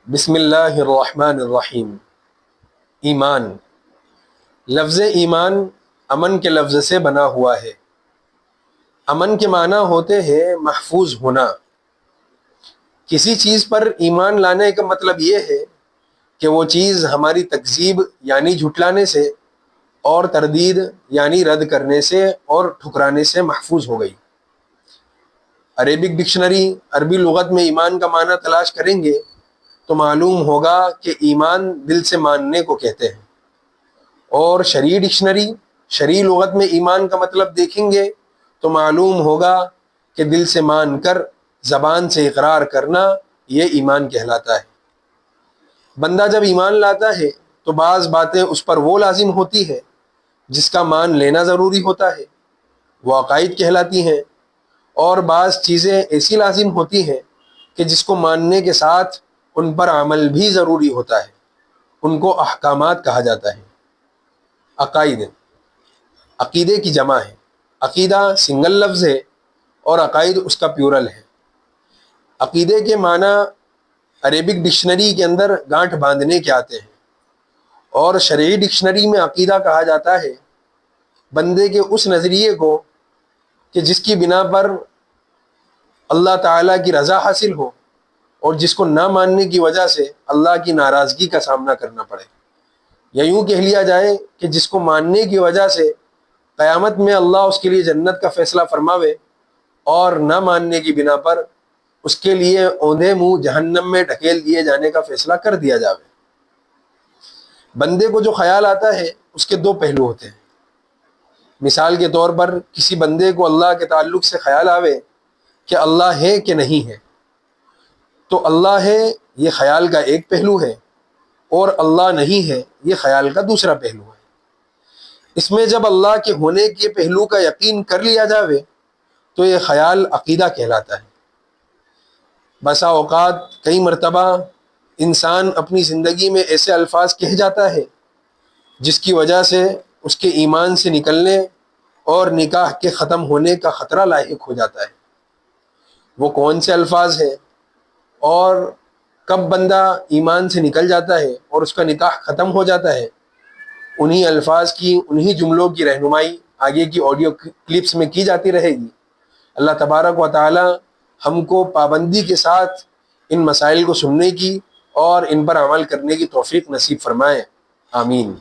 بسم اللہ الرحمن الرحیم۔ ایمان، لفظ ایمان امن کے لفظ سے بنا ہوا ہے۔ امن کے معنی ہوتے ہیں محفوظ ہونا۔ کسی چیز پر ایمان لانے کا مطلب یہ ہے کہ وہ چیز ہماری تکذیب یعنی جھٹلانے سے اور تردید یعنی رد کرنے سے اور ٹھکرانے سے محفوظ ہو گئی۔ عربک ڈکشنری عربی لغت میں ایمان کا معنی تلاش کریں گے تو معلوم ہوگا کہ ایمان دل سے ماننے کو کہتے ہیں، اور شرعی ڈکشنری شرعی لغت میں ایمان کا مطلب دیکھیں گے تو معلوم ہوگا کہ دل سے مان کر زبان سے اقرار کرنا یہ ایمان کہلاتا ہے۔ بندہ جب ایمان لاتا ہے تو بعض باتیں اس پر وہ لازم ہوتی ہے جس کا مان لینا ضروری ہوتا ہے، وہ عقائد کہلاتی ہیں، اور بعض چیزیں ایسی لازم ہوتی ہیں کہ جس کو ماننے کے ساتھ ان پر عمل بھی ضروری ہوتا ہے، ان کو احکامات کہا جاتا ہے۔ عقائد عقیدے کی جمع ہے۔ عقیدہ سنگل لفظ ہے اور عقائد اس کا پیورل ہے۔ عقیدے کے معنی عربک ڈکشنری کے اندر گانٹھ باندھنے کے آتے ہیں، اور شرعی ڈکشنری میں عقیدہ کہا جاتا ہے بندے کے اس نظریے کو کہ جس کی بنا پر اللہ تعالیٰ کی رضا حاصل ہو اور جس کو نہ ماننے کی وجہ سے اللہ کی ناراضگی کا سامنا کرنا پڑے، یا یوں کہہ لیا جائے کہ جس کو ماننے کی وجہ سے قیامت میں اللہ اس کے لیے جنت کا فیصلہ فرماوے، اور نہ ماننے کی بنا پر اس کے لیے اوندھے منہ جہنم میں ڈھکیل دیے جانے کا فیصلہ کر دیا جاوے۔ بندے کو جو خیال آتا ہے اس کے دو پہلو ہوتے ہیں۔ مثال کے طور پر کسی بندے کو اللہ کے تعلق سے خیال آوے کہ اللہ ہے کہ نہیں ہے، تو اللہ ہے یہ خیال کا ایک پہلو ہے، اور اللہ نہیں ہے یہ خیال کا دوسرا پہلو ہے۔ اس میں جب اللہ کے ہونے کے پہلو کا یقین کر لیا جاوے تو یہ خیال عقیدہ کہلاتا ہے۔ بسا اوقات کئی مرتبہ انسان اپنی زندگی میں ایسے الفاظ کہہ جاتا ہے جس کی وجہ سے اس کے ایمان سے نکلنے اور نکاح کے ختم ہونے کا خطرہ لاحق ہو جاتا ہے۔ وہ کون سے الفاظ ہیں اور کب بندہ ایمان سے نکل جاتا ہے اور اس کا نکاح ختم ہو جاتا ہے، انہی الفاظ کی انہی جملوں کی رہنمائی آگے کی آڈیو کلپس میں کی جاتی رہے گی۔ اللہ تبارک و تعالی ہم کو پابندی کے ساتھ ان مسائل کو سننے کی اور ان پر عمل کرنے کی توفیق نصیب فرمائے، آمین۔